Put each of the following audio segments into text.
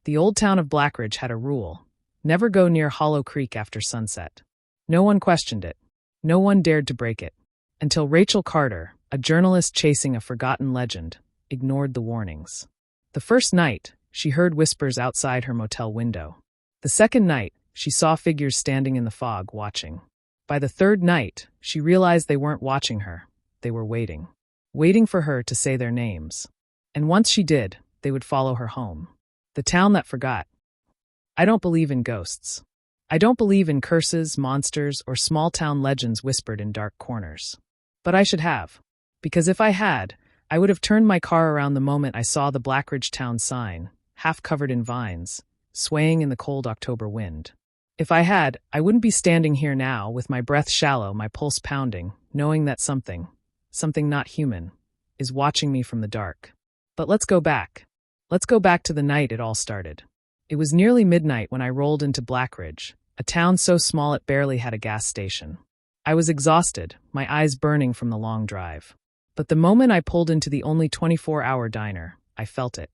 The old town of Blackridge had a rule: never go near Hollow Creek after sunset. No one questioned it. No one dared to break it. Until Rachel Carter, a journalist chasing a forgotten legend, ignored the warnings. The first night, she heard whispers outside her motel window. The second night, she saw figures standing in the fog, watching. By the third night, she realized they weren't watching her. They were waiting. Waiting for her to say their names. And once she did, they would follow her home. The town that forgot. I don't believe in ghosts. I don't believe in curses, monsters, or small-town legends whispered in dark corners. But I should have. Because if I had, I would have turned my car around the moment I saw the Blackridge town sign, half covered in vines, swaying in the cold October wind. If I had, I wouldn't be standing here now, with my breath shallow, my pulse pounding, knowing that something not human, is watching me from the dark. But let's go back. Let's go back to the night it all started. It was nearly midnight when I rolled into Blackridge, a town so small it barely had a gas station. I was exhausted, my eyes burning from the long drive. But the moment I pulled into the only 24-hour diner, I felt it.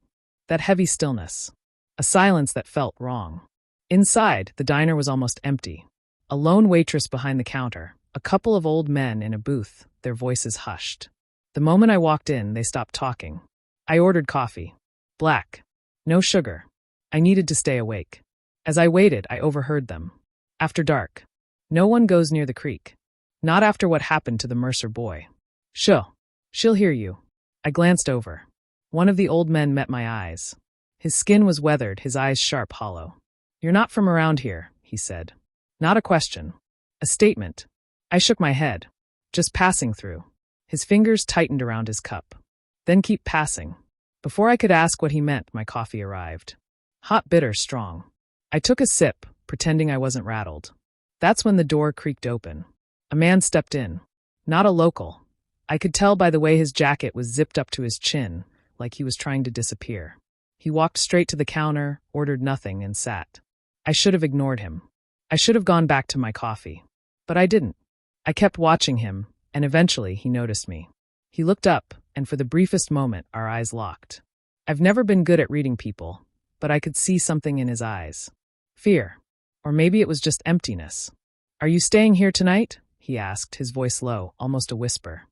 That heavy stillness. A silence that felt wrong. Inside, the diner was almost empty. A lone waitress behind the counter, a couple of old men in a booth, their voices hushed. The moment I walked in, they stopped talking. I ordered coffee. Black. No sugar. I needed to stay awake. As I waited, I overheard them. After dark. No one goes near the creek. Not after what happened to the Mercer boy. She'll hear you. I glanced over. One of the old men met my eyes. His skin was weathered, his eyes sharp, hollow. You're not from around here, he said. Not a question. A statement. I shook my head. Just passing through. His fingers tightened around his cup. Then keep passing. Before I could ask what he meant, my coffee arrived. Hot, bitter, strong. I took a sip, pretending I wasn't rattled. That's when the door creaked open. A man stepped in. Not a local. I could tell by the way his jacket was zipped up to his chin, like he was trying to disappear. He walked straight to the counter, ordered nothing, and sat. I should have ignored him. I should have gone back to my coffee. But I didn't. I kept watching him, and eventually he noticed me. He looked up, and for the briefest moment, our eyes locked. I've never been good at reading people, but I could see something in his eyes. Fear. Or maybe it was just emptiness. Are you staying here tonight? He asked, his voice low, almost a whisper.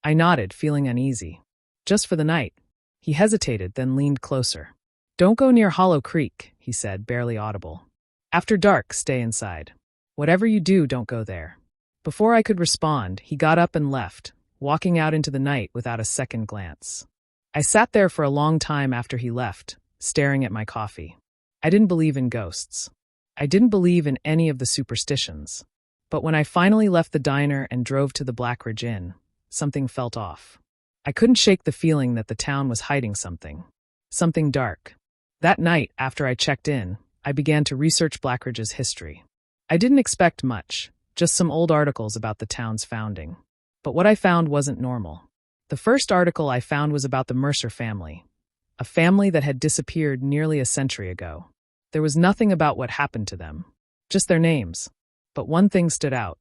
I nodded, feeling uneasy. Just for the night. He hesitated, then leaned closer. Don't go near Hollow Creek, he said, barely audible. After dark, stay inside. Whatever you do, don't go there. Before I could respond, he got up and left, walking out into the night without a second glance. I sat there for a long time after he left, staring at my coffee. I didn't believe in ghosts. I didn't believe in any of the superstitions. But when I finally left the diner and drove to the Blackridge Inn, something felt off. I couldn't shake the feeling that the town was hiding something. Something dark. That night, after I checked in, I began to research Blackridge's history. I didn't expect much, just some old articles about the town's founding. But what I found wasn't normal. The first article I found was about the Mercer family, a family that had disappeared nearly a century ago. There was nothing about what happened to them, just their names. But one thing stood out.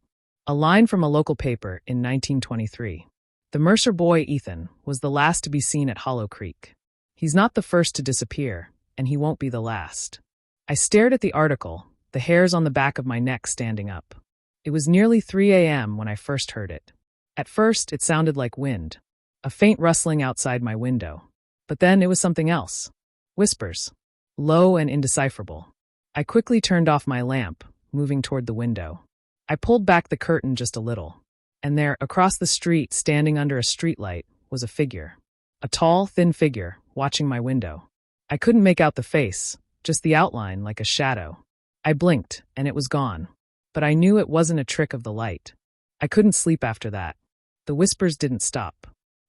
A line from a local paper in 1923. The Mercer boy, Ethan, was the last to be seen at Hollow Creek. He's not the first to disappear, and he won't be the last. I stared at the article, the hairs on the back of my neck standing up. It was nearly 3 a.m. when I first heard it. At first, it sounded like wind, a faint rustling outside my window. But then it was something else. Whispers. Low and indecipherable. I quickly turned off my lamp, moving toward the window. I pulled back the curtain just a little. And there, across the street, standing under a streetlight, was a figure. A tall, thin figure, watching my window. I couldn't make out the face, just the outline like a shadow. I blinked, and it was gone. But I knew it wasn't a trick of the light. I couldn't sleep after that. The whispers didn't stop.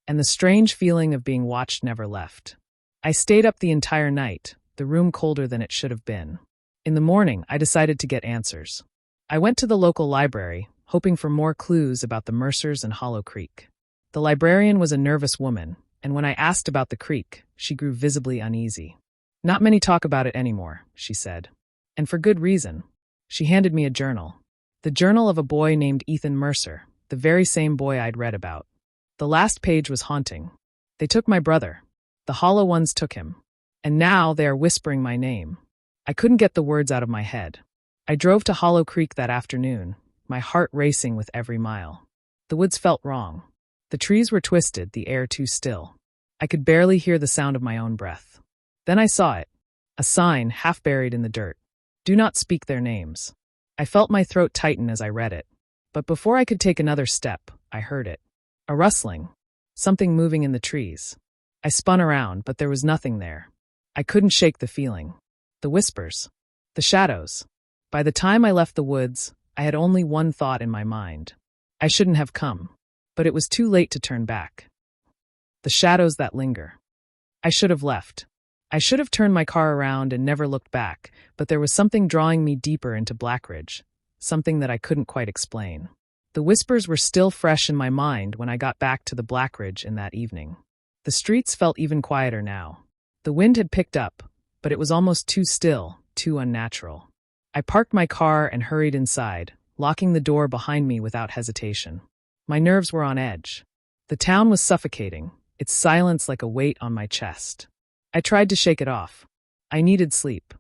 And the strange feeling of being watched never left. I stayed up the entire night, the room colder than it should have been. In the morning, I decided to get answers. I went to the local library, hoping for more clues about the Mercers and Hollow Creek. The librarian was a nervous woman, and when I asked about the creek, she grew visibly uneasy. Not many talk about it anymore, she said. And for good reason. She handed me a journal. The journal of a boy named Ethan Mercer, the very same boy I'd read about. The last page was haunting. They took my brother. The Hollow Ones took him. And now they are whispering my name. I couldn't get the words out of my head. I drove to Hollow Creek that afternoon, my heart racing with every mile. The woods felt wrong. The trees were twisted, the air too still. I could barely hear the sound of my own breath. Then I saw it. A sign half buried in the dirt. Do not speak their names. I felt my throat tighten as I read it. But before I could take another step, I heard it. A rustling. Something moving in the trees. I spun around, but there was nothing there. I couldn't shake the feeling. The whispers. The shadows. By the time I left the woods, I had only one thought in my mind. I shouldn't have come. But it was too late to turn back. The shadows that linger. I should have left. I should have turned my car around and never looked back, but there was something drawing me deeper into Blackridge, something that I couldn't quite explain. The whispers were still fresh in my mind when I got back to the Blackridge in that evening. The streets felt even quieter now. The wind had picked up, but it was almost too still, too unnatural. I parked my car and hurried inside, locking the door behind me without hesitation. My nerves were on edge. The town was suffocating, its silence like a weight on my chest. I tried to shake it off. I needed sleep.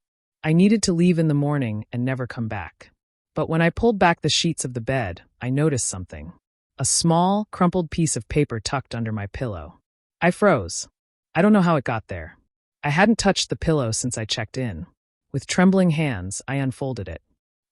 I needed to leave in the morning and never come back. But when I pulled back the sheets of the bed, I noticed something. A small, crumpled piece of paper tucked under my pillow. I froze. I don't know how it got there. I hadn't touched the pillow since I checked in. With trembling hands, I unfolded it.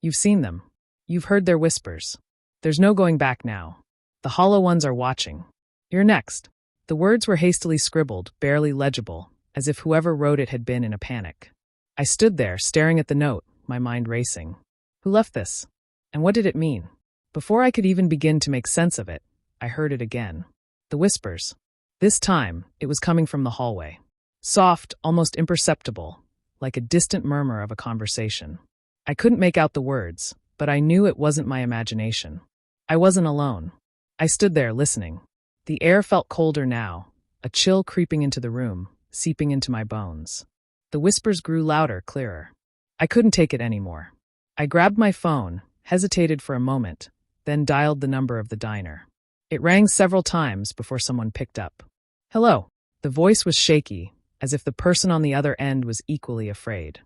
You've seen them. You've heard their whispers. There's no going back now. The hollow ones are watching. You're next. The words were hastily scribbled, barely legible, as if whoever wrote it had been in a panic. I stood there, staring at the note, my mind racing. Who left this? And what did it mean? Before I could even begin to make sense of it, I heard it again. The whispers. This time, it was coming from the hallway. Soft, almost imperceptible, like a distant murmur of a conversation. I couldn't make out the words, but I knew it wasn't my imagination. I wasn't alone. I stood there, listening. The air felt colder now, a chill creeping into the room, seeping into my bones. The whispers grew louder, clearer. I couldn't take it anymore. I grabbed my phone, hesitated for a moment, then dialed the number of the diner. It rang several times before someone picked up. Hello. The voice was shaky, as if the person on the other end was equally afraid.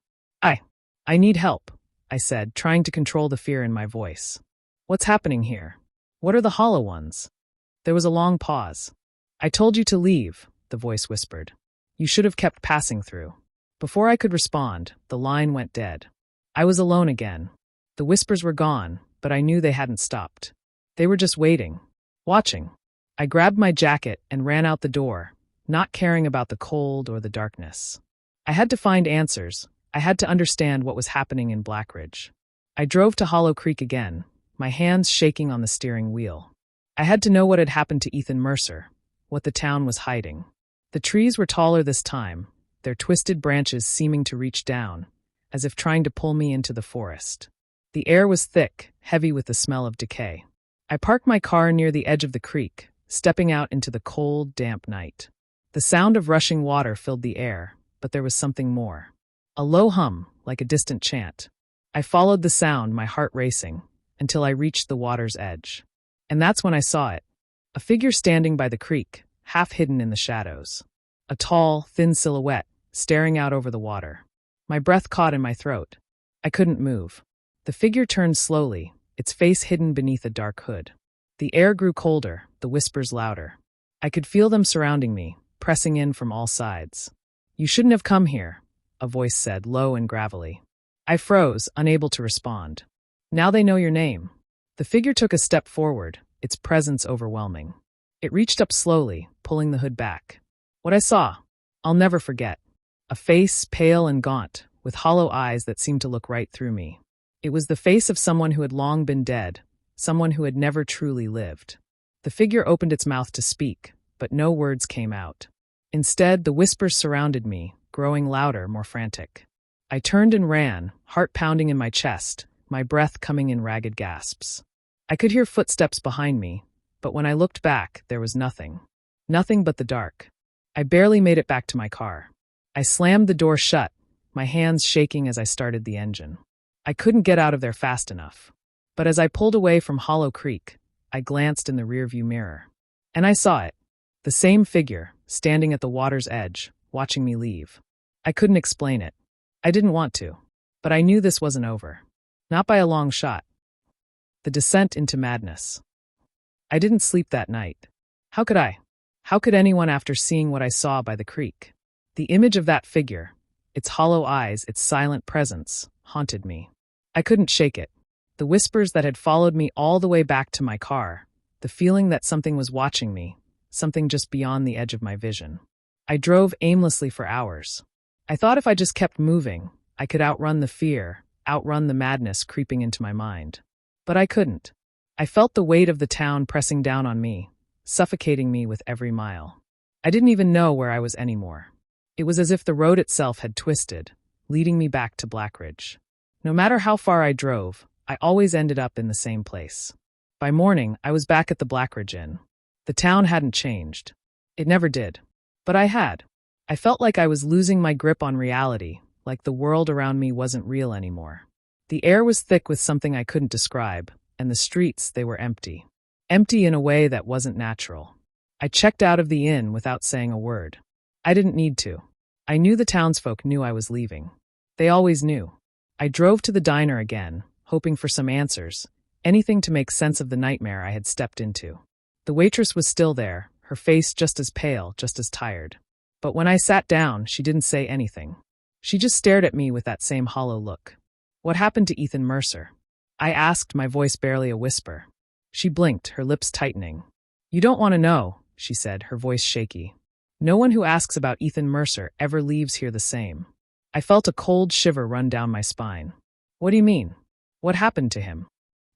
I need help, I said, trying to control the fear in my voice. What's happening here? What are the hollow ones? There was a long pause. I told you to leave, the voice whispered. You should have kept passing through. Before I could respond, the line went dead. I was alone again. The whispers were gone, but I knew they hadn't stopped. They were just waiting, watching. I grabbed my jacket and ran out the door, not caring about the cold or the darkness. I had to find answers. I had to understand what was happening in Blackridge. I drove to Hollow Creek again, my hands shaking on the steering wheel. I had to know what had happened to Ethan Mercer, what the town was hiding. The trees were taller this time, their twisted branches seeming to reach down, as if trying to pull me into the forest. The air was thick, heavy with the smell of decay. I parked my car near the edge of the creek, stepping out into the cold, damp night. The sound of rushing water filled the air, but there was something more. A low hum, like a distant chant. I followed the sound, my heart racing, until I reached the water's edge. And that's when I saw it. A figure standing by the creek, half hidden in the shadows. A tall, thin silhouette, staring out over the water. My breath caught in my throat. I couldn't move. The figure turned slowly, its face hidden beneath a dark hood. The air grew colder, the whispers louder. I could feel them surrounding me, pressing in from all sides. You shouldn't have come here, a voice said, low and gravelly. I froze, unable to respond. Now they know your name. The figure took a step forward, its presence overwhelming. It reached up slowly, pulling the hood back. What I saw, I'll never forget. A face, pale and gaunt, with hollow eyes that seemed to look right through me. It was the face of someone who had long been dead, someone who had never truly lived. The figure opened its mouth to speak, but no words came out. Instead, the whispers surrounded me, growing louder, more frantic. I turned and ran, heart pounding in my chest, my breath coming in ragged gasps. I could hear footsteps behind me, but when I looked back, there was nothing. Nothing but the dark. I barely made it back to my car. I slammed the door shut, my hands shaking as I started the engine. I couldn't get out of there fast enough. But as I pulled away from Hollow Creek, I glanced in the rearview mirror. And I saw it. The same figure, standing at the water's edge, watching me leave. I couldn't explain it. I didn't want to. But I knew this wasn't over. Not by a long shot. The descent into madness. I didn't sleep that night. How could I? How could anyone after seeing what I saw by the creek? The image of that figure, its hollow eyes, its silent presence, haunted me. I couldn't shake it. The whispers that had followed me all the way back to my car, the feeling that something was watching me, something just beyond the edge of my vision. I drove aimlessly for hours. I thought if I just kept moving, I could outrun the fear, outrun the madness creeping into my mind. But I couldn't. I felt the weight of the town pressing down on me, suffocating me with every mile. I didn't even know where I was anymore. It was as if the road itself had twisted, leading me back to Blackridge. No matter how far I drove, I always ended up in the same place. By morning, I was back at the Blackridge Inn. The town hadn't changed. It never did. But I had. I felt like I was losing my grip on reality, like the world around me wasn't real anymore. The air was thick with something I couldn't describe, and the streets, they were empty. Empty in a way that wasn't natural. I checked out of the inn without saying a word. I didn't need to. I knew the townsfolk knew I was leaving. They always knew. I drove to the diner again, hoping for some answers, anything to make sense of the nightmare I had stepped into. The waitress was still there, her face just as pale, just as tired. But when I sat down, she didn't say anything. She just stared at me with that same hollow look. What happened to Ethan Mercer? I asked, my voice barely a whisper. She blinked, her lips tightening. You don't want to know, she said, her voice shaky. No one who asks about Ethan Mercer ever leaves here the same. I felt a cold shiver run down my spine. What do you mean? What happened to him?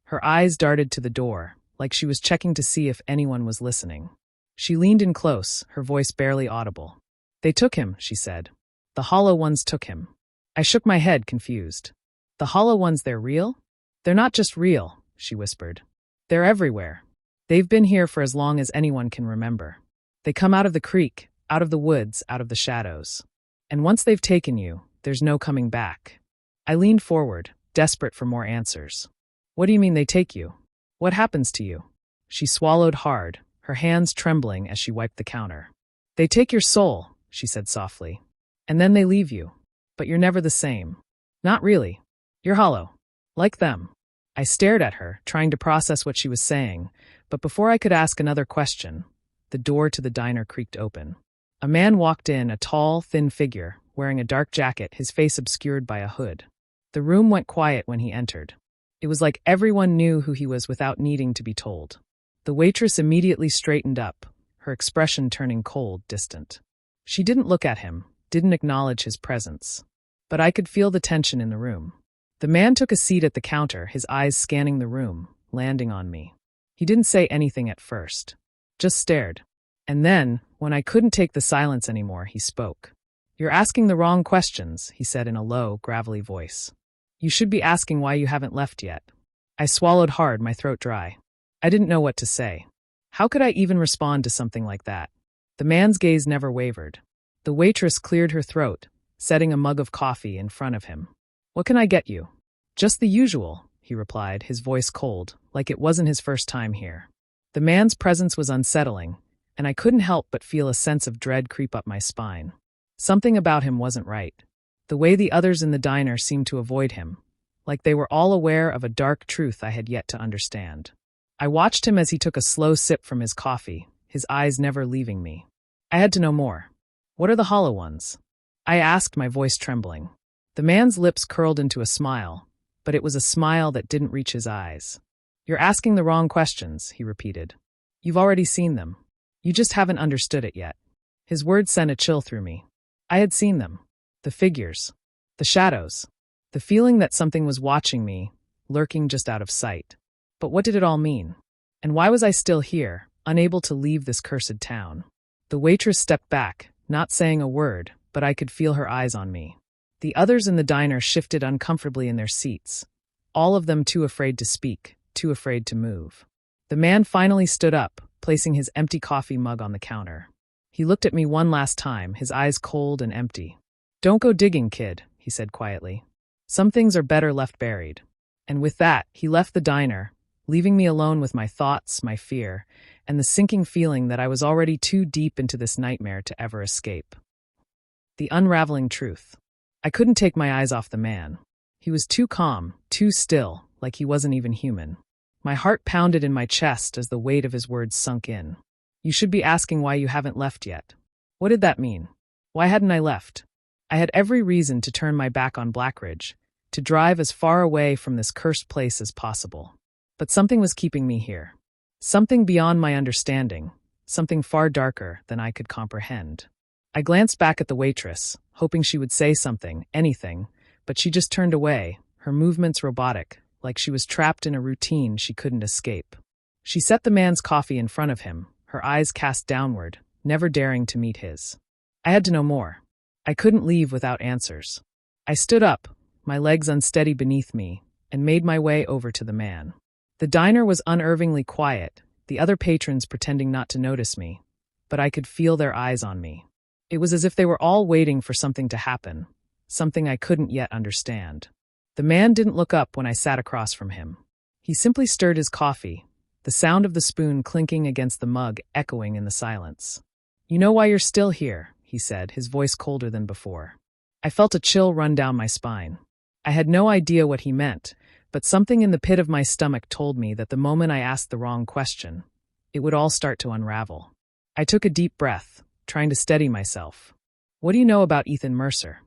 Her eyes darted to the door, like she was checking to see if anyone was listening. She leaned in close, her voice barely audible. They took him, she said. The hollow ones took him. I shook my head, confused. The hollow ones, they're real? They're not just real, she whispered. They're everywhere. They've been here for as long as anyone can remember. They come out of the creek, out of the woods, out of the shadows. And once they've taken you, there's no coming back. I leaned forward, desperate for more answers. What do you mean they take you? What happens to you? She swallowed hard, her hands trembling as she wiped the counter. They take your soul, she said softly. And then they leave you. But you're never the same. Not really. You're hollow. Like them. I stared at her, trying to process what she was saying, but before I could ask another question, the door to the diner creaked open. A man walked in, a tall, thin figure, wearing a dark jacket, his face obscured by a hood. The room went quiet when he entered. It was like everyone knew who he was without needing to be told. The waitress immediately straightened up, her expression turning cold, distant. She didn't look at him, didn't acknowledge his presence. But I could feel the tension in the room. The man took a seat at the counter, his eyes scanning the room, landing on me. He didn't say anything at first, just stared. And then, when I couldn't take the silence anymore, he spoke. You're asking the wrong questions, he said in a low, gravelly voice. You should be asking why you haven't left yet. I swallowed hard, my throat dry. I didn't know what to say. How could I even respond to something like that? The man's gaze never wavered. The waitress cleared her throat, setting a mug of coffee in front of him. What can I get you? Just the usual, he replied, his voice cold, like it wasn't his first time here. The man's presence was unsettling, and I couldn't help but feel a sense of dread creep up my spine. Something about him wasn't right. The way the others in the diner seemed to avoid him, like they were all aware of a dark truth I had yet to understand. I watched him as he took a slow sip from his coffee, his eyes never leaving me. I had to know more. What are the hollow ones? I asked, my voice trembling. The man's lips curled into a smile, but it was a smile that didn't reach his eyes. You're asking the wrong questions, he repeated. You've already seen them. You just haven't understood it yet. His words sent a chill through me. I had seen them. The figures. The shadows. The feeling that something was watching me, lurking just out of sight. But what did it all mean? And why was I still here, unable to leave this cursed town? The waitress stepped back, not saying a word, but I could feel her eyes on me. The others in the diner shifted uncomfortably in their seats, all of them too afraid to speak, too afraid to move. The man finally stood up, placing his empty coffee mug on the counter. He looked at me one last time, his eyes cold and empty. Don't go digging, kid, he said quietly. Some things are better left buried. And with that, he left the diner, leaving me alone with my thoughts, my fear, and the sinking feeling that I was already too deep into this nightmare to ever escape. The unraveling truth. I couldn't take my eyes off the man. He was too calm, too still, like he wasn't even human. My heart pounded in my chest as the weight of his words sunk in. You should be asking why you haven't left yet. What did that mean? Why hadn't I left? I had every reason to turn my back on Blackridge, to drive as far away from this cursed place as possible. But something was keeping me here. Something beyond my understanding, something far darker than I could comprehend. I glanced back at the waitress, hoping she would say something, anything, but she just turned away, her movements robotic, like she was trapped in a routine she couldn't escape. She set the man's coffee in front of him, her eyes cast downward, never daring to meet his. I had to know more. I couldn't leave without answers. I stood up, my legs unsteady beneath me, and made my way over to the man. The diner was unnervingly quiet, the other patrons pretending not to notice me, but I could feel their eyes on me. It was as if they were all waiting for something to happen, something I couldn't yet understand. The man didn't look up when I sat across from him. He simply stirred his coffee, the sound of the spoon clinking against the mug echoing in the silence. "You know why you're still here," he said, his voice colder than before. I felt a chill run down my spine. I had no idea what he meant, but something in the pit of my stomach told me that the moment I asked the wrong question, it would all start to unravel. I took a deep breath, trying to steady myself. "What do you know about Ethan Mercer?"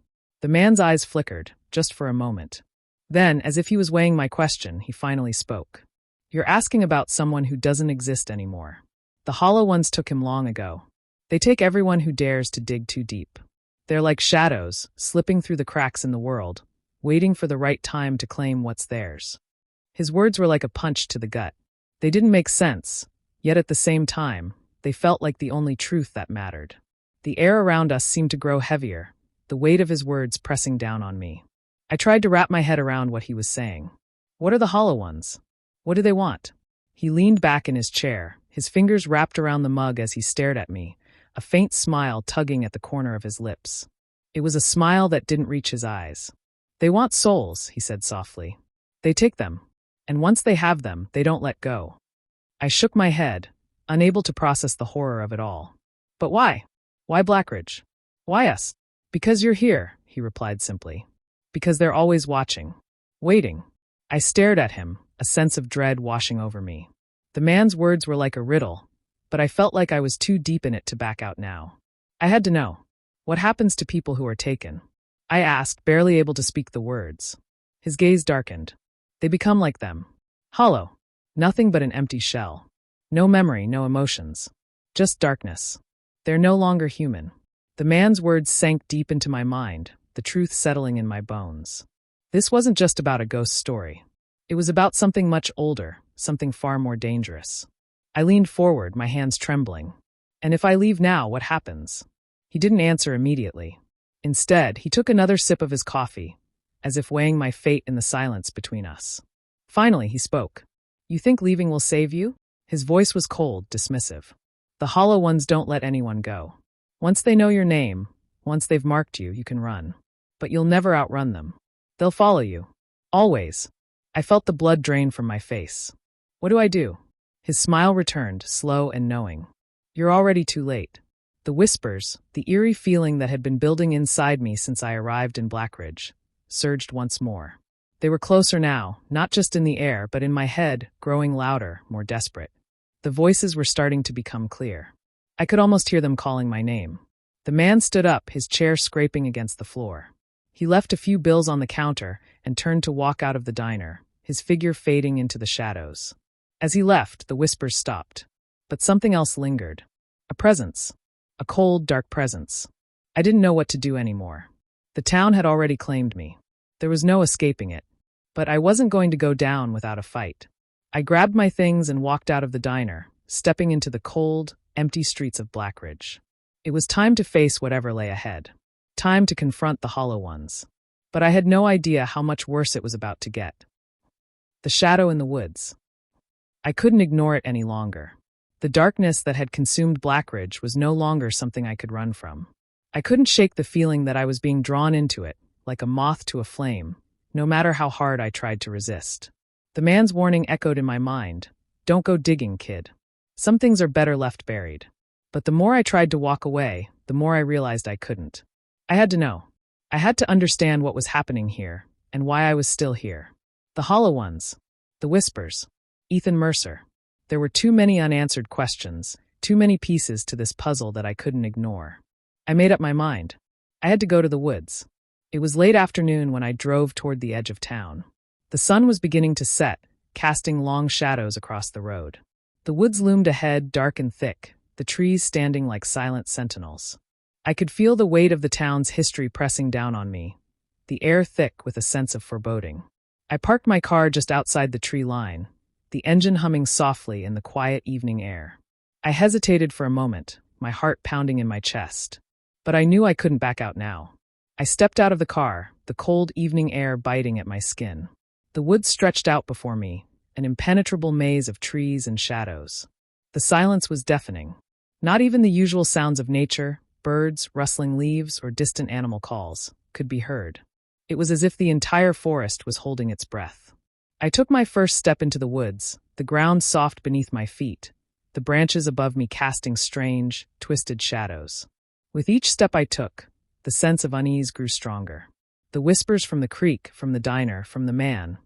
The man's eyes flickered, just for a moment. Then, as if he was weighing my question, he finally spoke. "You're asking about someone who doesn't exist anymore. The Hollow Ones took him long ago. They take everyone who dares to dig too deep. They're like shadows, slipping through the cracks in the world, waiting for the right time to claim what's theirs." His words were like a punch to the gut. They didn't make sense, yet at the same time, they felt like the only truth that mattered. The air around us seemed to grow heavier, the weight of his words pressing down on me. I tried to wrap my head around what he was saying. What are the Hollow Ones? What do they want? He leaned back in his chair, his fingers wrapped around the mug as he stared at me, a faint smile tugging at the corner of his lips. It was a smile that didn't reach his eyes. "They want souls," he said softly. "They take them, and once they have them, they don't let go." I shook my head, unable to process the horror of it all. "But why? Why Blackridge? Why us?" "Because you're here," he replied simply. "Because they're always watching. Waiting." I stared at him, a sense of dread washing over me. The man's words were like a riddle, but I felt like I was too deep in it to back out now. I had to know. What happens to people who are taken? I asked, barely able to speak the words. His gaze darkened. They become like them. Hollow. Nothing but an empty shell. No memory, no emotions. Just darkness. They're no longer human. The man's words sank deep into my mind, the truth settling in my bones. This wasn't just about a ghost story. It was about something much older, something far more dangerous. I leaned forward, my hands trembling. "And if I leave now, what happens?" He didn't answer immediately. Instead, he took another sip of his coffee, as if weighing my fate in the silence between us. Finally, he spoke. "You think leaving will save you?" His voice was cold, dismissive. "The Hollow Ones don't let anyone go. Once they know your name, once they've marked you, you can run. But you'll never outrun them. They'll follow you. Always." I felt the blood drain from my face. "What do I do?" His smile returned, slow and knowing. "You're already too late." The whispers, the eerie feeling that had been building inside me since I arrived in Blackridge, surged once more. They were closer now, not just in the air, but in my head, growing louder, more desperate. The voices were starting to become clear. I could almost hear them calling my name. The man stood up, his chair scraping against the floor. He left a few bills on the counter and turned to walk out of the diner, his figure fading into the shadows. As he left, the whispers stopped. But something else lingered. A presence. A cold, dark presence. I didn't know what to do anymore. The town had already claimed me. There was no escaping it. But I wasn't going to go down without a fight. I grabbed my things and walked out of the diner, stepping into the cold, empty streets of Blackridge. It was time to face whatever lay ahead. Time to confront the Hollow Ones. But I had no idea how much worse it was about to get. The shadow in the woods. I couldn't ignore it any longer. The darkness that had consumed Blackridge was no longer something I could run from. I couldn't shake the feeling that I was being drawn into it, like a moth to a flame, no matter how hard I tried to resist. The man's warning echoed in my mind. "Don't go digging, kid. Some things are better left buried." But the more I tried to walk away, the more I realized I couldn't. I had to know. I had to understand what was happening here, and why I was still here. The hollow ones. The whispers. Ethan Mercer. There were too many unanswered questions, too many pieces to this puzzle that I couldn't ignore. I made up my mind. I had to go to the woods. It was late afternoon when I drove toward the edge of town. The sun was beginning to set, casting long shadows across the road. The woods loomed ahead, dark and thick, the trees standing like silent sentinels. I could feel the weight of the town's history pressing down on me, the air thick with a sense of foreboding. I parked my car just outside the tree line, the engine humming softly in the quiet evening air. I hesitated for a moment, my heart pounding in my chest. But I knew I couldn't back out now. I stepped out of the car, the cold evening air biting at my skin. The woods stretched out before me, an impenetrable maze of trees and shadows. The silence was deafening. Not even the usual sounds of nature, birds, rustling leaves, or distant animal calls, could be heard. It was as if the entire forest was holding its breath. I took my first step into the woods, the ground soft beneath my feet, the branches above me casting strange, twisted shadows. With each step I took, the sense of unease grew stronger. The whispers from the creek, from the diner, from the man,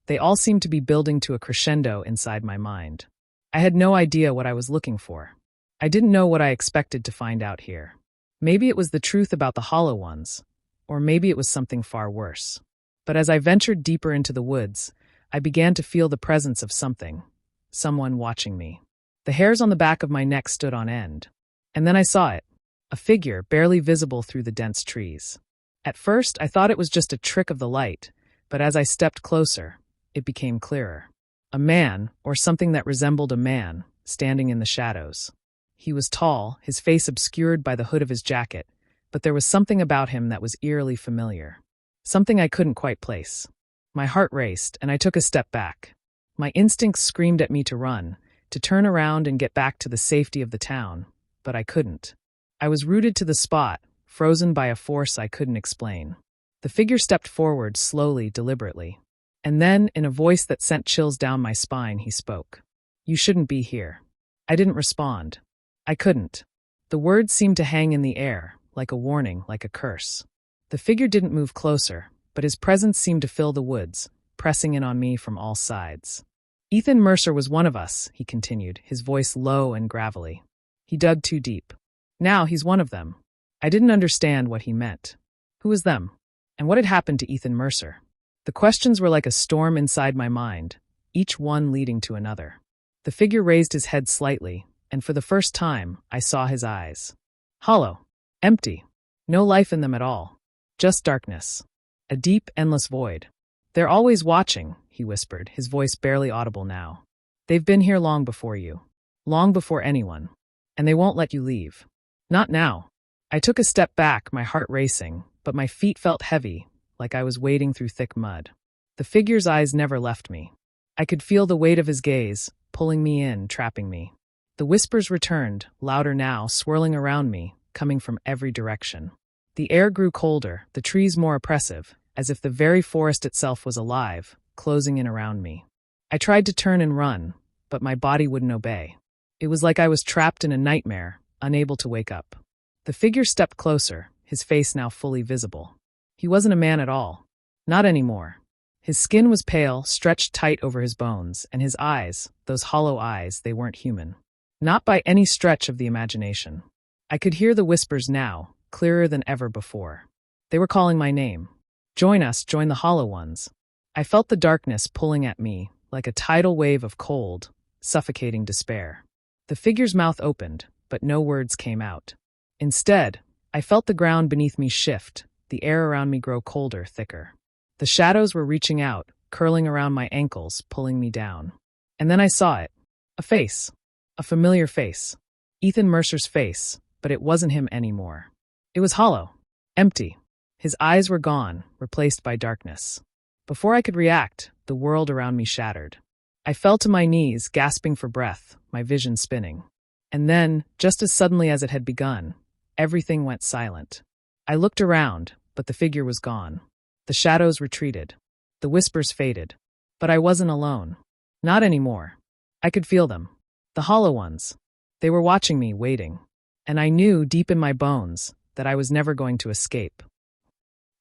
they all seemed to be building to a crescendo inside my mind. I had no idea what I was looking for. I didn't know what I expected to find out here. Maybe it was the truth about the hollow ones, or maybe it was something far worse. But as I ventured deeper into the woods, I began to feel the presence of someone watching me. The hairs on the back of my neck stood on end. And then I saw it, a figure barely visible through the dense trees. At first, I thought it was just a trick of the light, but as I stepped closer, it became clearer. A man, or something that resembled a man, standing in the shadows. He was tall, his face obscured by the hood of his jacket, but there was something about him that was eerily familiar. Something I couldn't quite place. My heart raced, and I took a step back. My instincts screamed at me to run, to turn around and get back to the safety of the town, but I couldn't. I was rooted to the spot, frozen by a force I couldn't explain. The figure stepped forward slowly, deliberately. And then, in a voice that sent chills down my spine, he spoke. "You shouldn't be here." I didn't respond. I couldn't. The words seemed to hang in the air, like a warning, like a curse. The figure didn't move closer, but his presence seemed to fill the woods, pressing in on me from all sides. "Ethan Mercer was one of us," he continued, his voice low and gravelly. "He dug too deep. Now he's one of them." I didn't understand what he meant. Who was them? And what had happened to Ethan Mercer? The questions were like a storm inside my mind, each one leading to another. The figure raised his head slightly, and for the first time, I saw his eyes. Hollow. Empty. No life in them at all. Just darkness. A deep, endless void. "They're always watching," he whispered, his voice barely audible now. "They've been here long before you. Long before anyone. And they won't let you leave. Not now." I took a step back, my heart racing, but my feet felt heavy, like I was wading through thick mud. The figure's eyes never left me. I could feel the weight of his gaze, pulling me in, trapping me. The whispers returned, louder now, swirling around me, coming from every direction. The air grew colder, the trees more oppressive, as if the very forest itself was alive, closing in around me. I tried to turn and run, but my body wouldn't obey. It was like I was trapped in a nightmare, unable to wake up. The figure stepped closer, his face now fully visible. He wasn't a man at all. Not anymore. His skin was pale, stretched tight over his bones, and his eyes, those hollow eyes, they weren't human. Not by any stretch of the imagination. I could hear the whispers now, clearer than ever before. They were calling my name. "Join us, join the hollow ones." I felt the darkness pulling at me, like a tidal wave of cold, suffocating despair. The figure's mouth opened, but no words came out. Instead, I felt the ground beneath me shift, the air around me grow colder, thicker. The shadows were reaching out, curling around my ankles, pulling me down. And then I saw it. A face. A familiar face. Ethan Mercer's face, but it wasn't him anymore. It was hollow. Empty. His eyes were gone, replaced by darkness. Before I could react, the world around me shattered. I fell to my knees, gasping for breath, my vision spinning. And then, just as suddenly as it had begun, everything went silent. I looked around, but the figure was gone. The shadows retreated. The whispers faded. But I wasn't alone. Not anymore. I could feel them. The hollow ones. They were watching me, waiting. And I knew, deep in my bones, that I was never going to escape.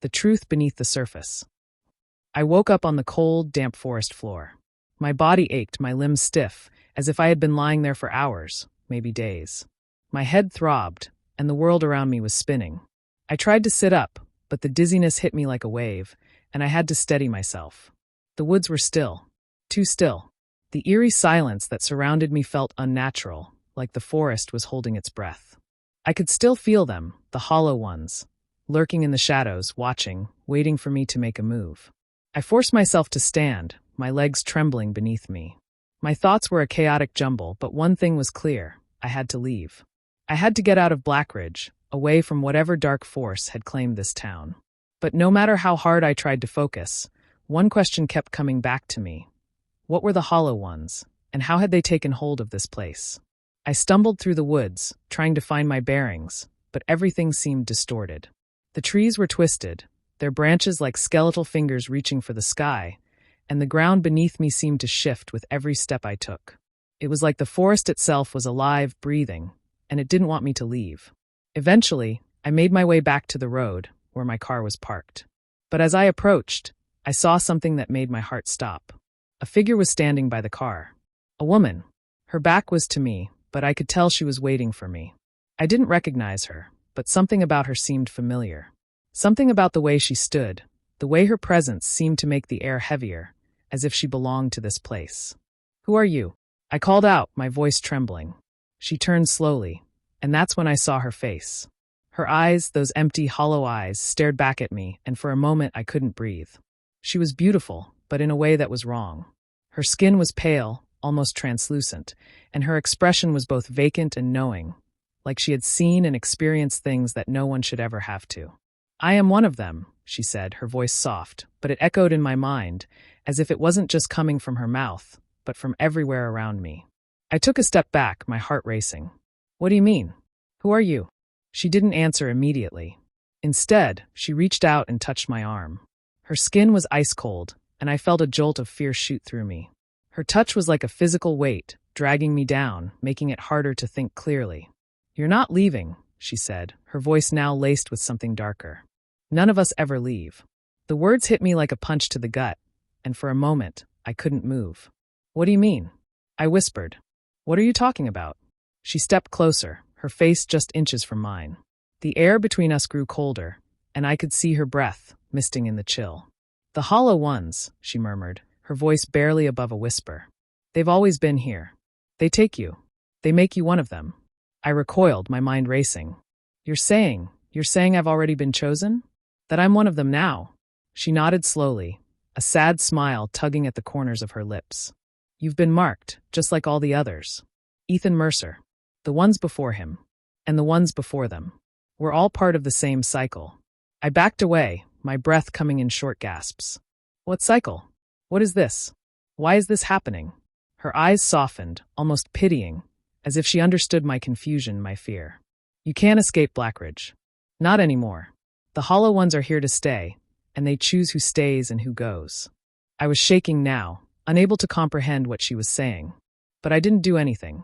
The truth beneath the surface. I woke up on the cold, damp forest floor. My body ached, my limbs stiff, as if I had been lying there for hours, maybe days. My head throbbed, and the world around me was spinning. I tried to sit up, but the dizziness hit me like a wave, and I had to steady myself. The woods were still. Too still. The eerie silence that surrounded me felt unnatural, like the forest was holding its breath. I could still feel them, the hollow ones, lurking in the shadows, watching, waiting for me to make a move. I forced myself to stand, my legs trembling beneath me. My thoughts were a chaotic jumble, but one thing was clear: I had to leave. I had to get out of Blackridge, away from whatever dark force had claimed this town. But no matter how hard I tried to focus, one question kept coming back to me. What were the hollow ones, and how had they taken hold of this place? I stumbled through the woods, trying to find my bearings, but everything seemed distorted. The trees were twisted, their branches like skeletal fingers reaching for the sky, and the ground beneath me seemed to shift with every step I took. It was like the forest itself was alive, breathing, and it didn't want me to leave. Eventually, I made my way back to the road, where my car was parked. But as I approached, I saw something that made my heart stop. A figure was standing by the car. A woman. Her back was to me, but I could tell she was waiting for me. I didn't recognize her, but something about her seemed familiar. Something about the way she stood, the way her presence seemed to make the air heavier, as if she belonged to this place. "Who are you?" I called out, my voice trembling. She turned slowly, and that's when I saw her face. Her eyes, those empty, hollow eyes, stared back at me, and for a moment I couldn't breathe. She was beautiful, but in a way that was wrong. Her skin was pale, almost translucent, and her expression was both vacant and knowing, like she had seen and experienced things that no one should ever have to. "I am one of them," she said, her voice soft, but it echoed in my mind, as if it wasn't just coming from her mouth, but from everywhere around me. I took a step back, my heart racing. "What do you mean? Who are you?" She didn't answer immediately. Instead, she reached out and touched my arm. Her skin was ice cold, and I felt a jolt of fear shoot through me. Her touch was like a physical weight, dragging me down, making it harder to think clearly. "You're not leaving," she said, her voice now laced with something darker. "None of us ever leave." The words hit me like a punch to the gut, and for a moment, I couldn't move. "What do you mean?" I whispered. "What are you talking about?" She stepped closer, her face just inches from mine. The air between us grew colder, and I could see her breath, misting in the chill. "The hollow ones," she murmured, her voice barely above a whisper. "They've always been here. They take you. They make you one of them." I recoiled, my mind racing. You're saying I've already been chosen? That I'm one of them now?" She nodded slowly, a sad smile tugging at the corners of her lips. "You've been marked, just like all the others. Ethan Mercer, the ones before him, and the ones before them. We're all part of the same cycle." I backed away, my breath coming in short gasps. "What cycle? What is this? Why is this happening?" Her eyes softened, almost pitying, as if she understood my confusion, my fear. "You can't escape Blackridge. Not anymore. The hollow ones are here to stay, and they choose who stays and who goes." I was shaking now, unable to comprehend what she was saying. But I didn't do anything.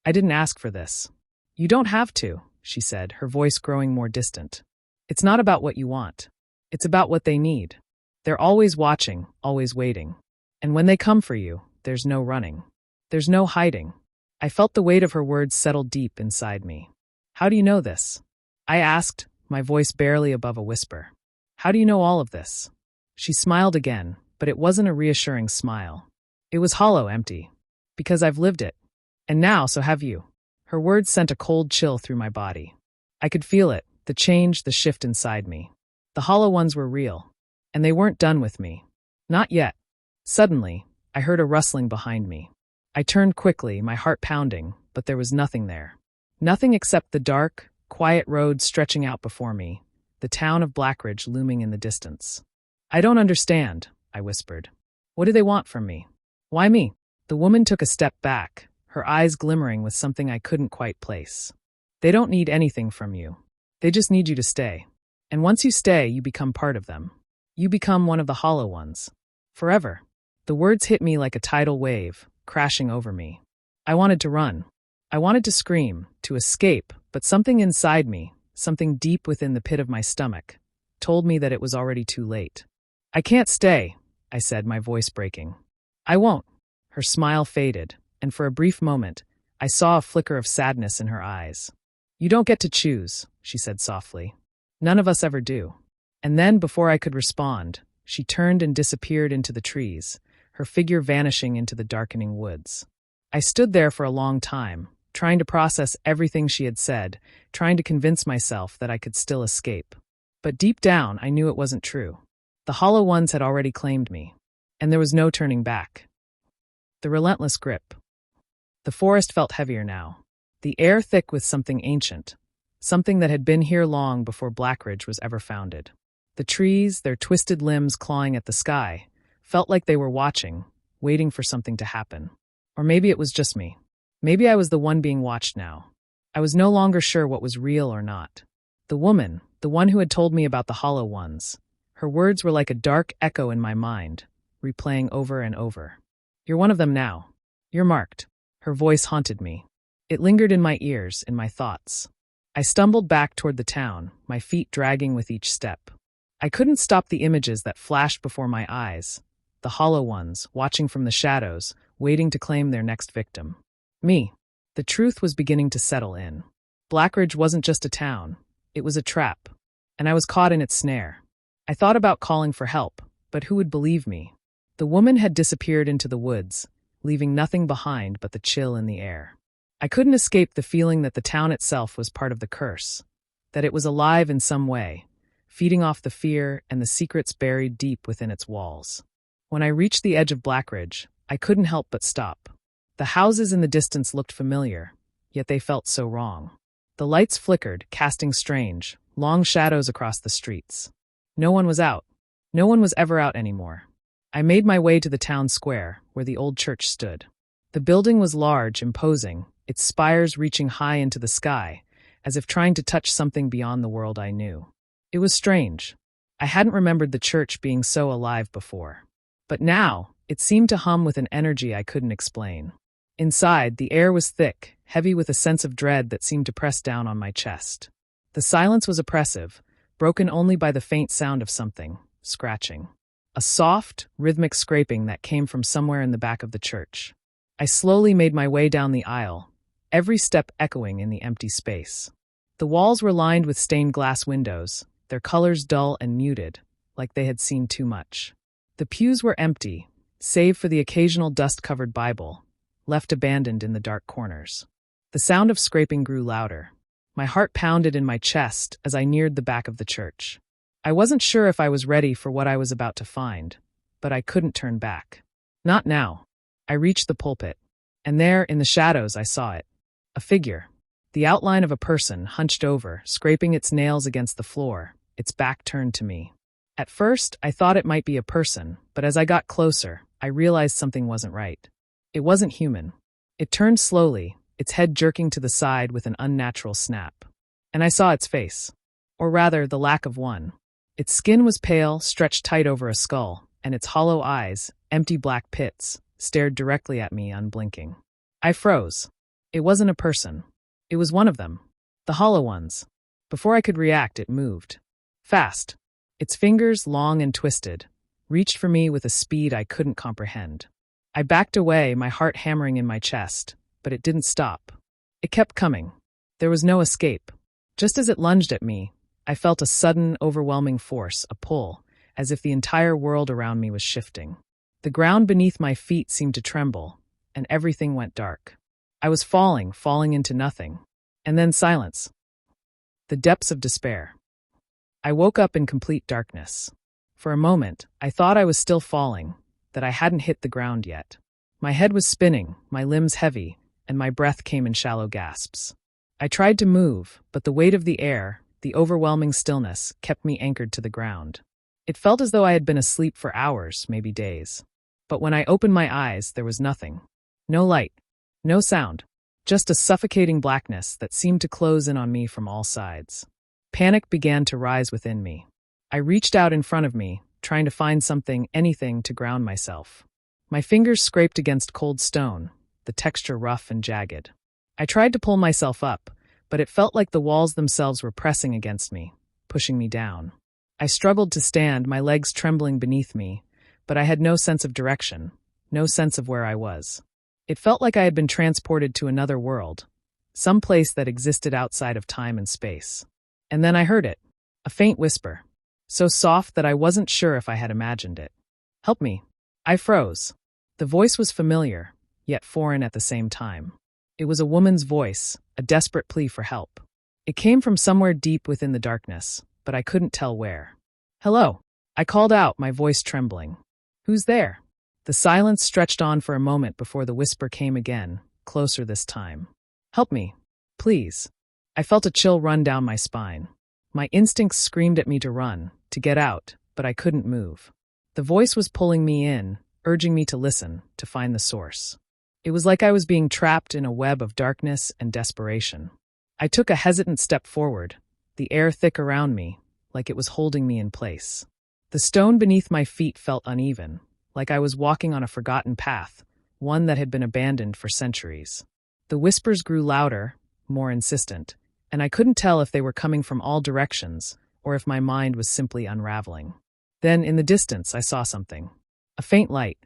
I didn't ask for this. "You don't have to," she said, her voice growing more distant. "It's not about what you want. It's about what they need. They're always watching, always waiting. And when they come for you, there's no running. There's no hiding." I felt the weight of her words settle deep inside me. "How do you know this?" I asked, my voice barely above a whisper. "How do you know all of this?" She smiled again, but it wasn't a reassuring smile. It was hollow, empty. "Because I've lived it. And now, so have you." Her words sent a cold chill through my body. I could feel it, the change, the shift inside me. The hollow ones were real. And they weren't done with me. Not yet. Suddenly, I heard a rustling behind me. I turned quickly, my heart pounding, but there was nothing there. Nothing except the dark, quiet road stretching out before me, the town of Blackridge looming in the distance. "I don't understand," I whispered. "What do they want from me? Why me?" The woman took a step back, her eyes glimmering with something I couldn't quite place. "They don't need anything from you. They just need you to stay. And once you stay, you become part of them. You become one of the hollow ones. Forever." The words hit me like a tidal wave, crashing over me. I wanted to run. I wanted to scream, to escape, but something inside me, something deep within the pit of my stomach, told me that it was already too late. "I can't stay," I said, my voice breaking. I won't. Her smile faded, and for a brief moment, I saw a flicker of sadness in her eyes. You don't get to choose, she said softly. None of us ever do. And then, before I could respond, she turned and disappeared into the trees, her figure vanishing into the darkening woods. I stood there for a long time, trying to process everything she had said, trying to convince myself that I could still escape. But deep down, I knew it wasn't true. The Hollow Ones had already claimed me, and there was no turning back. The relentless grip. The forest felt heavier now, the air thick with something ancient, something that had been here long before Blackridge was ever founded. The trees, their twisted limbs clawing at the sky, felt like they were watching, waiting for something to happen. Or maybe it was just me. Maybe I was the one being watched now. I was no longer sure what was real or not. The woman, the one who had told me about the Hollow Ones, her words were like a dark echo in my mind, replaying over and over. You're one of them now. You're marked. Her voice haunted me. It lingered in my ears, in my thoughts. I stumbled back toward the town, my feet dragging with each step. I couldn't stop the images that flashed before my eyes. The Hollow Ones, watching from the shadows, waiting to claim their next victim. Me. The truth was beginning to settle in. Blackridge wasn't just a town. It was a trap. And I was caught in its snare. I thought about calling for help, but who would believe me? The woman had disappeared into the woods, leaving nothing behind but the chill in the air. I couldn't escape the feeling that the town itself was part of the curse, that it was alive in some way, feeding off the fear and the secrets buried deep within its walls. When I reached the edge of Blackridge, I couldn't help but stop. The houses in the distance looked familiar, yet they felt so wrong. The lights flickered, casting strange, long shadows across the streets. No one was out. No one was ever out anymore. I made my way to the town square, where the old church stood. The building was large, imposing, its spires reaching high into the sky, as if trying to touch something beyond the world I knew. It was strange. I hadn't remembered the church being so alive before. But now, it seemed to hum with an energy I couldn't explain. Inside, the air was thick, heavy with a sense of dread that seemed to press down on my chest. The silence was oppressive, broken only by the faint sound of something, scratching. A soft, rhythmic scraping that came from somewhere in the back of the church. I slowly made my way down the aisle, every step echoing in the empty space. The walls were lined with stained glass windows, their colors dull and muted, like they had seen too much. The pews were empty, save for the occasional dust-covered Bible, left abandoned in the dark corners. The sound of scraping grew louder. My heart pounded in my chest as I neared the back of the church. I wasn't sure if I was ready for what I was about to find, but I couldn't turn back. Not now. I reached the pulpit, and there, in the shadows, I saw it. A figure. The outline of a person hunched over, scraping its nails against the floor, its back turned to me. At first, I thought it might be a person, but as I got closer, I realized something wasn't right. It wasn't human. It turned slowly, its head jerking to the side with an unnatural snap. And I saw its face. Or rather, the lack of one. Its skin was pale, stretched tight over a skull, and its hollow eyes, empty black pits, stared directly at me unblinking. I froze. It wasn't a person. It was one of them. The Hollow Ones. Before I could react, it moved. Fast. Its fingers, long and twisted, reached for me with a speed I couldn't comprehend. I backed away, my heart hammering in my chest, but it didn't stop. It kept coming. There was no escape. Just as it lunged at me, I felt a sudden, overwhelming force, a pull, as if the entire world around me was shifting. The ground beneath my feet seemed to tremble, and everything went dark. I was falling into nothing. And then silence. The depths of despair. I woke up in complete darkness. For a moment, I thought I was still falling, that I hadn't hit the ground yet. My head was spinning, my limbs heavy, and my breath came in shallow gasps. I tried to move, but the weight of the air, the overwhelming stillness, kept me anchored to the ground. It felt as though I had been asleep for hours, maybe days. But when I opened my eyes, there was nothing. No light. No sound. Just a suffocating blackness that seemed to close in on me from all sides. Panic began to rise within me. I reached out in front of me, trying to find something, anything, to ground myself. My fingers scraped against cold stone, the texture rough and jagged. I tried to pull myself up, but it felt like the walls themselves were pressing against me, pushing me down. I struggled to stand, my legs trembling beneath me, but I had no sense of direction, no sense of where I was. It felt like I had been transported to another world, some place that existed outside of time and space. And then I heard it, a faint whisper, so soft that I wasn't sure if I had imagined it. "Help me." I froze. The voice was familiar, yet foreign at the same time. It was a woman's voice, a desperate plea for help. It came from somewhere deep within the darkness, but I couldn't tell where. "Hello," I called out, my voice trembling. "Who's there?" The silence stretched on for a moment before the whisper came again, closer this time. "Help me, please." I felt a chill run down my spine. My instincts screamed at me to run, to get out, but I couldn't move. The voice was pulling me in, urging me to listen, to find the source. It was like I was being trapped in a web of darkness and desperation. I took a hesitant step forward, the air thick around me, like it was holding me in place. The stone beneath my feet felt uneven, like I was walking on a forgotten path, one that had been abandoned for centuries. The whispers grew louder, more insistent, and I couldn't tell if they were coming from all directions or if my mind was simply unraveling. Then, in the distance, I saw something. A faint light.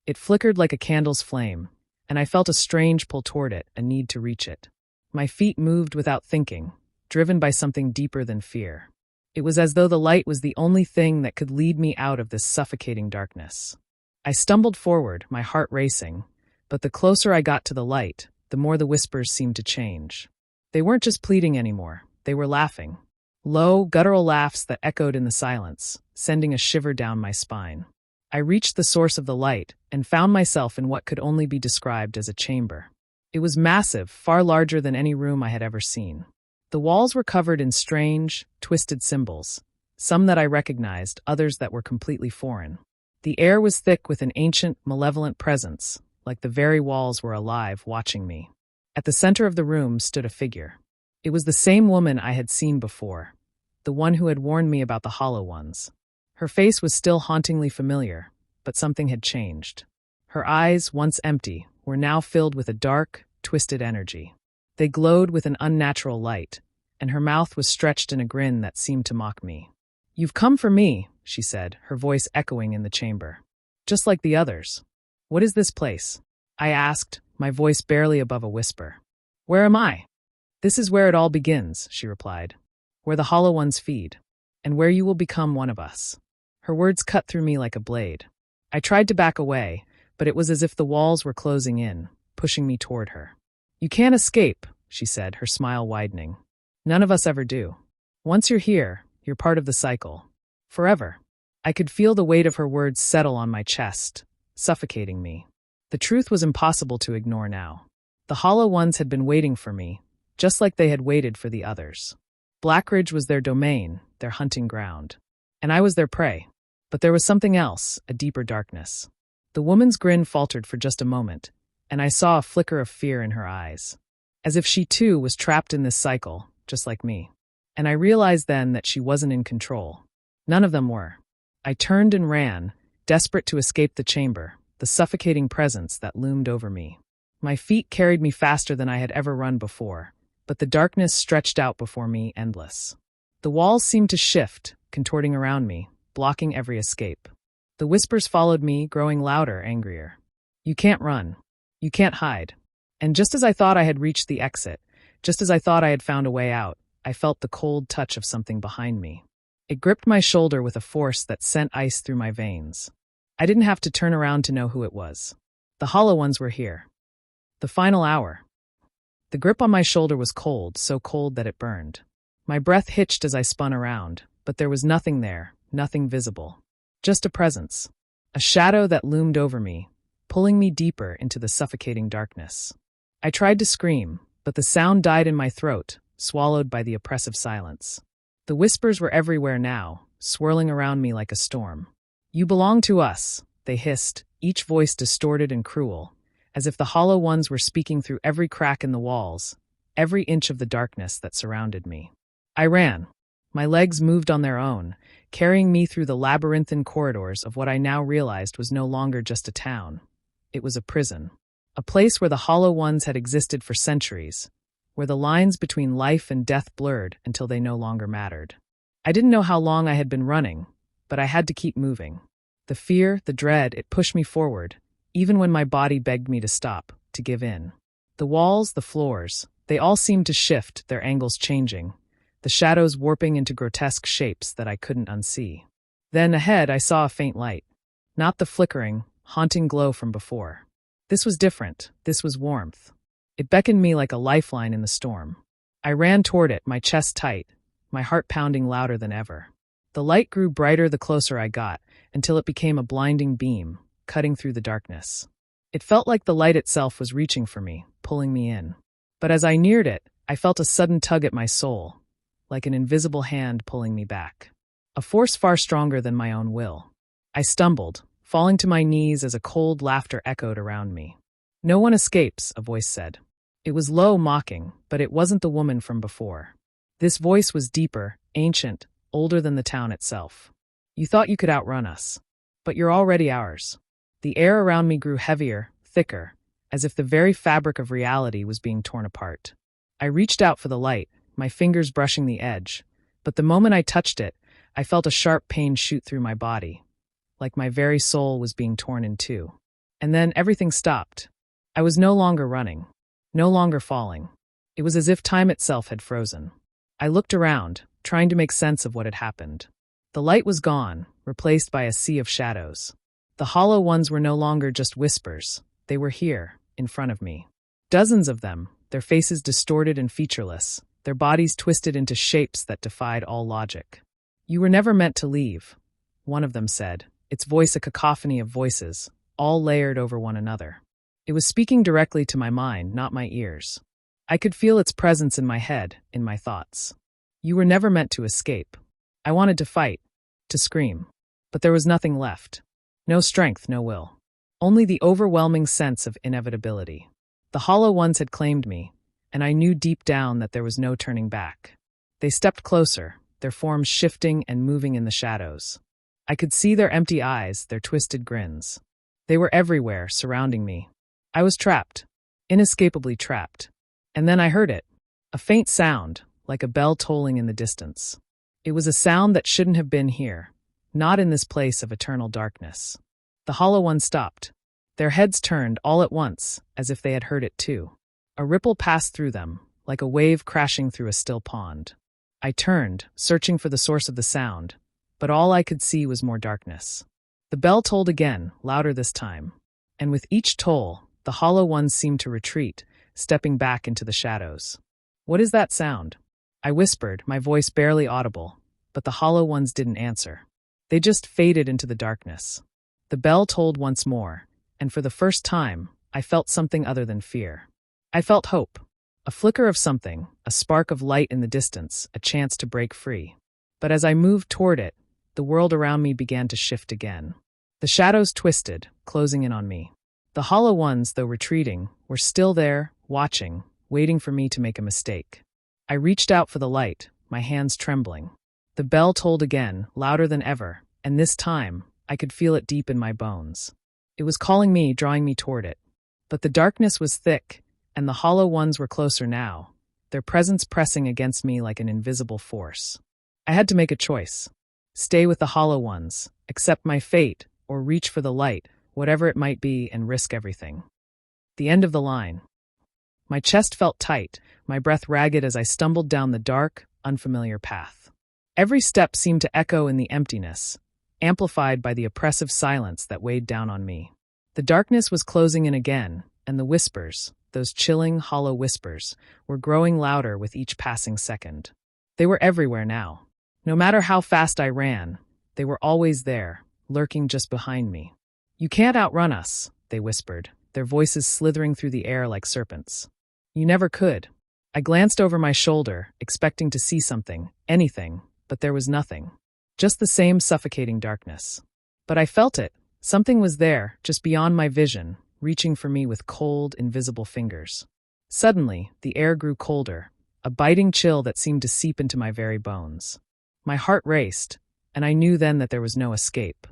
It flickered like a candle's flame, and I felt a strange pull toward it, a need to reach it. My feet moved without thinking, driven by something deeper than fear. It was as though the light was the only thing that could lead me out of this suffocating darkness. I stumbled forward, my heart racing, but the closer I got to the light, the more the whispers seemed to change. They weren't just pleading anymore, they were laughing. Low, guttural laughs that echoed in the silence, sending a shiver down my spine. I reached the source of the light and found myself in what could only be described as a chamber. It was massive, far larger than any room I had ever seen. The walls were covered in strange, twisted symbols, some that I recognized, others that were completely foreign. The air was thick with an ancient, malevolent presence, like the very walls were alive, watching me. At the center of the room stood a figure. It was the same woman I had seen before, the one who had warned me about the hollow ones. Her face was still hauntingly familiar, but something had changed. Her eyes, once empty, were now filled with a dark, twisted energy. They glowed with an unnatural light, and her mouth was stretched in a grin that seemed to mock me. "You've come for me," she said, her voice echoing in the chamber. "Just like the others. What is this place?" I asked, my voice barely above a whisper. "Where am I?" "This is where it all begins," she replied. "Where the hollow ones feed, and where you will become one of us." Her words cut through me like a blade. I tried to back away, but it was as if the walls were closing in, pushing me toward her. "You can't escape," she said, her smile widening. "None of us ever do. Once you're here, you're part of the cycle. Forever." I could feel the weight of her words settle on my chest, suffocating me. The truth was impossible to ignore now. The hollow ones had been waiting for me, just like they had waited for the others. Blackridge was their domain, their hunting ground. And I was their prey. But there was something else, a deeper darkness. The woman's grin faltered for just a moment, and I saw a flicker of fear in her eyes. As if she too was trapped in this cycle, just like me. And I realized then that she wasn't in control. None of them were. I turned and ran, desperate to escape the chamber, the suffocating presence that loomed over me. My feet carried me faster than I had ever run before, but the darkness stretched out before me, endless. The walls seemed to shift, contorting around me, blocking every escape. The whispers followed me, growing louder, angrier. "You can't run. You can't hide." And just as I thought I had reached the exit, just as I thought I had found a way out, I felt the cold touch of something behind me. It gripped my shoulder with a force that sent ice through my veins. I didn't have to turn around to know who it was. The hollow ones were here. The final hour. The grip on my shoulder was cold, so cold that it burned. My breath hitched as I spun around, but there was nothing there, nothing visible. Just a presence. A shadow that loomed over me, pulling me deeper into the suffocating darkness. I tried to scream, but the sound died in my throat, swallowed by the oppressive silence. The whispers were everywhere now, swirling around me like a storm. "You belong to us," they hissed, each voice distorted and cruel, as if the hollow ones were speaking through every crack in the walls, every inch of the darkness that surrounded me. I ran. My legs moved on their own, carrying me through the labyrinthine corridors of what I now realized was no longer just a town. It was a prison. A place where the hollow ones had existed for centuries, where the lines between life and death blurred until they no longer mattered. I didn't know how long I had been running, but I had to keep moving. The fear, the dread, it pushed me forward, even when my body begged me to stop, to give in. The walls, the floors, they all seemed to shift, their angles changing, the shadows warping into grotesque shapes that I couldn't unsee. Then ahead I saw a faint light. Not the flickering, haunting glow from before. This was different. This was warmth. It beckoned me like a lifeline in the storm. I ran toward it, my chest tight, my heart pounding louder than ever. The light grew brighter the closer I got, until it became a blinding beam, cutting through the darkness. It felt like the light itself was reaching for me, pulling me in. But as I neared it, I felt a sudden tug at my soul, like an invisible hand pulling me back. A force far stronger than my own will. I stumbled, falling to my knees as a cold laughter echoed around me. "No one escapes," a voice said. It was low, mocking, but it wasn't the woman from before. This voice was deeper, ancient, older than the town itself. "You thought you could outrun us. But you're already ours." The air around me grew heavier, thicker, as if the very fabric of reality was being torn apart. I reached out for the light, my fingers brushing the edge, but the moment I touched it, I felt a sharp pain shoot through my body, like my very soul was being torn in two. And then everything stopped. I was no longer running, no longer falling. It was as if time itself had frozen. I looked around, trying to make sense of what had happened. The light was gone, replaced by a sea of shadows. The hollow ones were no longer just whispers. They were here, in front of me. Dozens of them, their faces distorted and featureless, their bodies twisted into shapes that defied all logic. "You were never meant to leave," one of them said, its voice a cacophony of voices, all layered over one another. It was speaking directly to my mind, not my ears. I could feel its presence in my head, in my thoughts. "You were never meant to escape." I wanted to fight, to scream, but there was nothing left. No strength, no will. Only the overwhelming sense of inevitability. The hollow ones had claimed me, and I knew deep down that there was no turning back. They stepped closer, their forms shifting and moving in the shadows. I could see their empty eyes, their twisted grins. They were everywhere, surrounding me. I was trapped, inescapably trapped. And then I heard it, a faint sound, like a bell tolling in the distance. It was a sound that shouldn't have been here, not in this place of eternal darkness. The hollow ones stopped. Their heads turned all at once, as if they had heard it too. A ripple passed through them, like a wave crashing through a still pond. I turned, searching for the source of the sound, but all I could see was more darkness. The bell tolled again, louder this time, and with each toll, the hollow ones seemed to retreat, stepping back into the shadows. "What is that sound?" I whispered, my voice barely audible, but the hollow ones didn't answer. They just faded into the darkness. The bell tolled once more, and for the first time, I felt something other than fear. I felt hope. A flicker of something, a spark of light in the distance, a chance to break free. But as I moved toward it, the world around me began to shift again. The shadows twisted, closing in on me. The hollow ones, though retreating, were still there, watching, waiting for me to make a mistake. I reached out for the light, my hands trembling. The bell tolled again, louder than ever, and this time, I could feel it deep in my bones. It was calling me, drawing me toward it. But the darkness was thick, and the hollow ones were closer now, their presence pressing against me like an invisible force. I had to make a choice. Stay with the hollow ones, accept my fate, or reach for the light, whatever it might be, and risk everything. The end of the line. My chest felt tight, my breath ragged as I stumbled down the dark, unfamiliar path. Every step seemed to echo in the emptiness, amplified by the oppressive silence that weighed down on me. The darkness was closing in again, and the whispers, those chilling, hollow whispers, were growing louder with each passing second. They were everywhere now. No matter how fast I ran, they were always there, lurking just behind me. "You can't outrun us," they whispered, their voices slithering through the air like serpents. "You never could." I glanced over my shoulder, expecting to see something, anything, but there was nothing. Just the same suffocating darkness. But I felt it. Something was there, just beyond my vision, reaching for me with cold, invisible fingers. Suddenly, the air grew colder, a biting chill that seemed to seep into my very bones. My heart raced, and I knew then that there was no escape.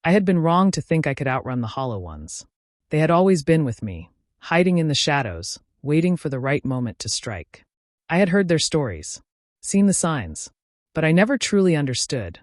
I had been wrong to think I could outrun the hollow ones. They had always been with me, hiding in the shadows, waiting for the right moment to strike. I had heard their stories, seen the signs, but I never truly understood,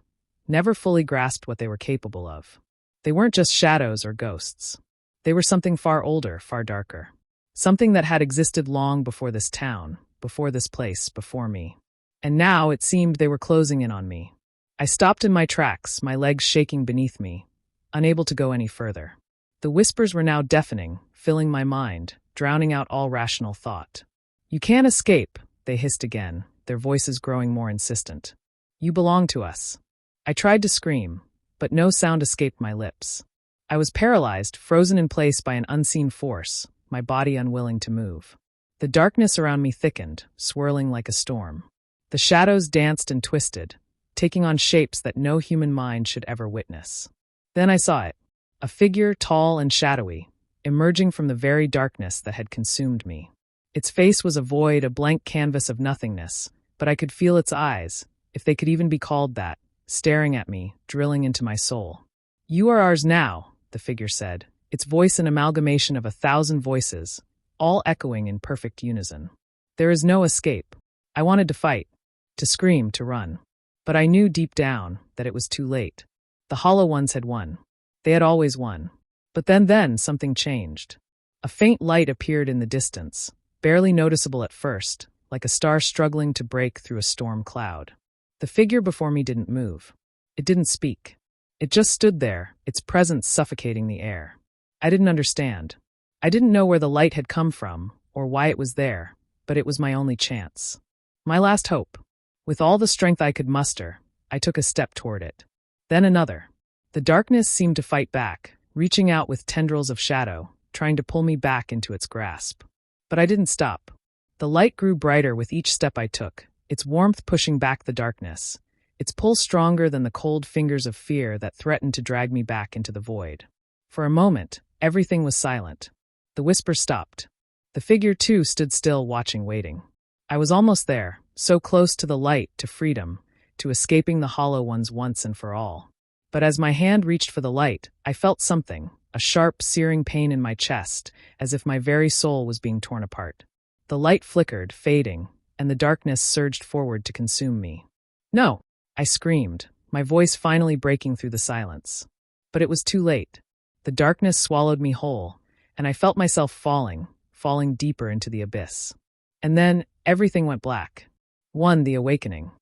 never fully grasped what they were capable of. They weren't just shadows or ghosts. They were something far older, far darker. Something that had existed long before this town, before this place, before me. And now it seemed they were closing in on me. I stopped in my tracks, my legs shaking beneath me, unable to go any further. The whispers were now deafening, filling my mind, drowning out all rational thought. "You can't escape," they hissed again, their voices growing more insistent. "You belong to us." I tried to scream, but no sound escaped my lips. I was paralyzed, frozen in place by an unseen force, my body unwilling to move. The darkness around me thickened, swirling like a storm. The shadows danced and twisted, taking on shapes that no human mind should ever witness. Then I saw it, a figure tall and shadowy, emerging from the very darkness that had consumed me. Its face was a void, a blank canvas of nothingness, but I could feel its eyes, if they could even be called that, staring at me, drilling into my soul. "You are ours now," the figure said, its voice an amalgamation of 1,000 voices, all echoing in perfect unison. "There is no escape." I wanted to fight, to scream, to run. But I knew deep down that it was too late. The Hollow Ones had won. They had always won. But then something changed. A faint light appeared in the distance, barely noticeable at first, like a star struggling to break through a storm cloud. The figure before me didn't move. It didn't speak. It just stood there, its presence suffocating the air. I didn't understand. I didn't know where the light had come from, or why it was there, but it was my only chance. My last hope. With all the strength I could muster, I took a step toward it. Then another. The darkness seemed to fight back, reaching out with tendrils of shadow, trying to pull me back into its grasp. But I didn't stop. The light grew brighter with each step I took, its warmth pushing back the darkness, its pull stronger than the cold fingers of fear that threatened to drag me back into the void. For a moment, everything was silent. The whisper stopped. The figure, too, stood still, watching, waiting. I was almost there, so close to the light, to freedom, to escaping the Hollow Ones once and for all. But as my hand reached for the light, I felt something, a sharp, searing pain in my chest, as if my very soul was being torn apart. The light flickered, fading, and the darkness surged forward to consume me. "No!" I screamed, my voice finally breaking through the silence. But it was too late. The darkness swallowed me whole, and I felt myself falling deeper into the abyss. And then, everything went black. The awakening.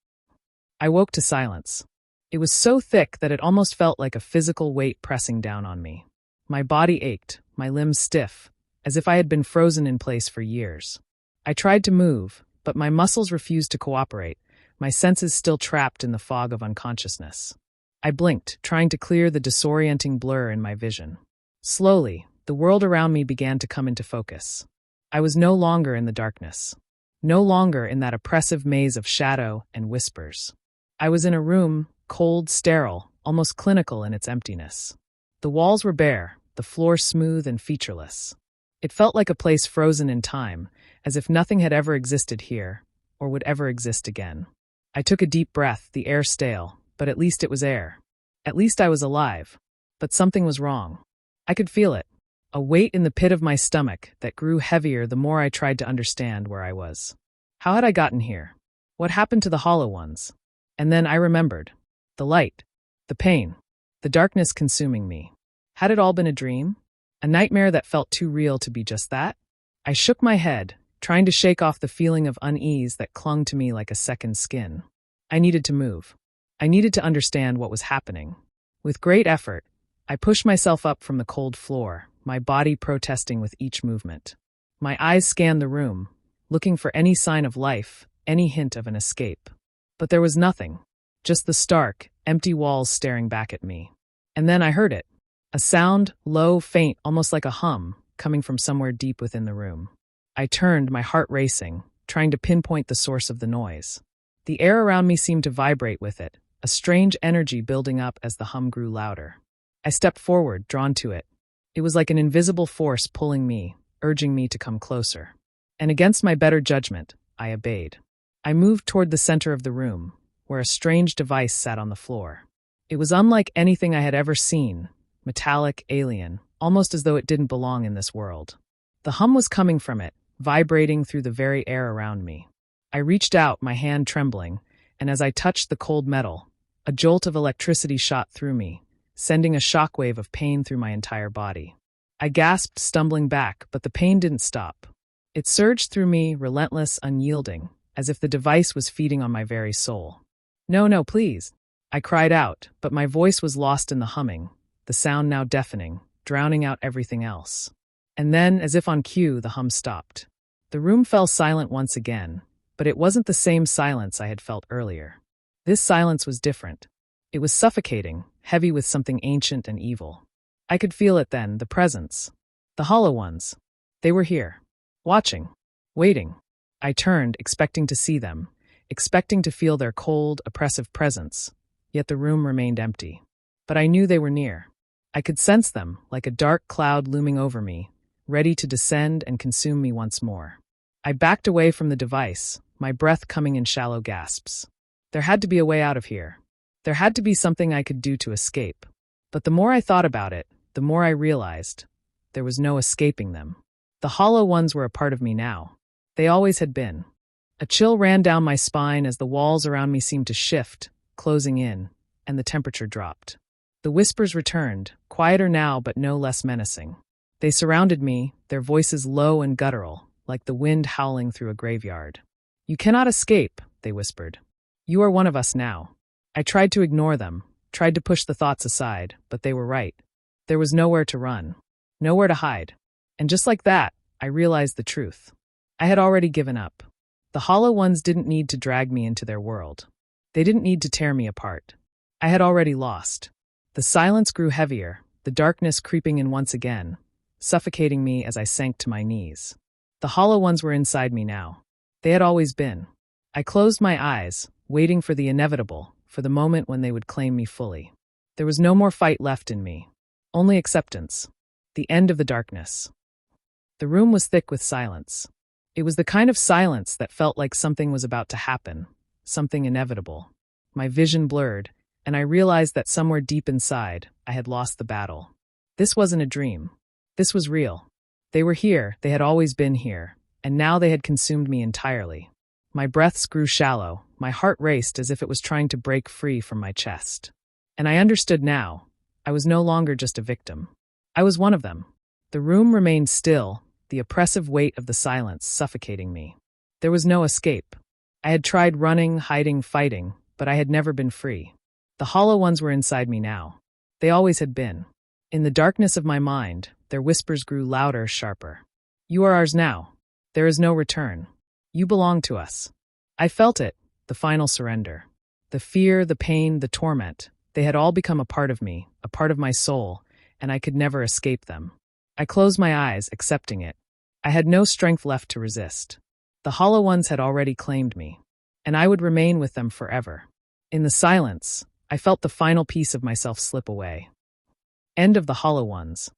I woke to silence. It was so thick that it almost felt like a physical weight pressing down on me. My body ached, my limbs stiff, as if I had been frozen in place for years. I tried to move, but my muscles refused to cooperate, my senses still trapped in the fog of unconsciousness. I blinked, trying to clear the disorienting blur in my vision. Slowly, the world around me began to come into focus. I was no longer in the darkness. No longer in that oppressive maze of shadow and whispers. I was in a room, cold, sterile, almost clinical in its emptiness. The walls were bare, the floor smooth and featureless. It felt like a place frozen in time, as if nothing had ever existed here, or would ever exist again. I took a deep breath, the air stale, but at least it was air. At least I was alive. But something was wrong. I could feel it. A weight in the pit of my stomach that grew heavier the more I tried to understand where I was. How had I gotten here? What happened to the Hollow Ones? And then I remembered. The light. The pain. The darkness consuming me. Had it all been a dream? A nightmare that felt too real to be just that? I shook my head, trying to shake off the feeling of unease that clung to me like a second skin. I needed to move. I needed to understand what was happening. With great effort, I pushed myself up from the cold floor, my body protesting with each movement. My eyes scanned the room, looking for any sign of life, any hint of an escape. But there was nothing, just the stark, empty walls staring back at me. And then I heard it. A sound, low, faint, almost like a hum, coming from somewhere deep within the room. I turned, my heart racing, trying to pinpoint the source of the noise. The air around me seemed to vibrate with it, a strange energy building up as the hum grew louder. I stepped forward, drawn to it. It was like an invisible force pulling me, urging me to come closer. And against my better judgment, I obeyed. I moved toward the center of the room, where a strange device sat on the floor. It was unlike anything I had ever seen, metallic, alien, almost as though it didn't belong in this world. The hum was coming from it, vibrating through the very air around me. I reached out, my hand trembling, and as I touched the cold metal, a jolt of electricity shot through me, sending a shockwave of pain through my entire body. I gasped, stumbling back, but the pain didn't stop. It surged through me, relentless, unyielding, as if the device was feeding on my very soul. "No, no, please," I cried out, but my voice was lost in the humming, the sound now deafening, drowning out everything else. And then, as if on cue, the hum stopped. The room fell silent once again, but it wasn't the same silence I had felt earlier. This silence was different. It was suffocating, heavy with something ancient and evil. I could feel it then, the presence. The hollow ones. They were here. Watching. Waiting. I turned, expecting to see them, expecting to feel their cold, oppressive presence, yet the room remained empty. But I knew they were near. I could sense them, like a dark cloud looming over me, ready to descend and consume me once more. I backed away from the device, my breath coming in shallow gasps. There had to be a way out of here. There had to be something I could do to escape. But the more I thought about it, the more I realized there was no escaping them. The hollow ones were a part of me now. They always had been. A chill ran down my spine as the walls around me seemed to shift, closing in, and the temperature dropped. The whispers returned, quieter now but no less menacing. They surrounded me, their voices low and guttural, like the wind howling through a graveyard. "You cannot escape," they whispered. "You are one of us now." I tried to ignore them, tried to push the thoughts aside, but they were right. There was nowhere to run, nowhere to hide. And just like that, I realized the truth. I had already given up. The hollow ones didn't need to drag me into their world. They didn't need to tear me apart. I had already lost. The silence grew heavier, the darkness creeping in once again, suffocating me as I sank to my knees. The hollow ones were inside me now. They had always been. I closed my eyes, waiting for the inevitable, for the moment when they would claim me fully. There was no more fight left in me. Only acceptance. The end of the darkness. The room was thick with silence. It was the kind of silence that felt like something was about to happen, something inevitable. My vision blurred, and I realized that somewhere deep inside, I had lost the battle. This wasn't a dream. This was real. They were here, they had always been here, and now they had consumed me entirely. My breaths grew shallow, my heart raced as if it was trying to break free from my chest. And I understood now. I was no longer just a victim. I was one of them. The room remained still, the oppressive weight of the silence suffocating me. There was no escape. I had tried running, hiding, fighting, but I had never been free. The hollow ones were inside me now. They always had been. In the darkness of my mind, their whispers grew louder, sharper. "You are ours now. There is no return. You belong to us." I felt it, the final surrender. The fear, the pain, the torment, they had all become a part of me, a part of my soul, and I could never escape them. I closed my eyes, accepting it. I had no strength left to resist. The hollow ones had already claimed me, and I would remain with them forever. In the silence, I felt the final piece of myself slip away. End of The Hollow Ones.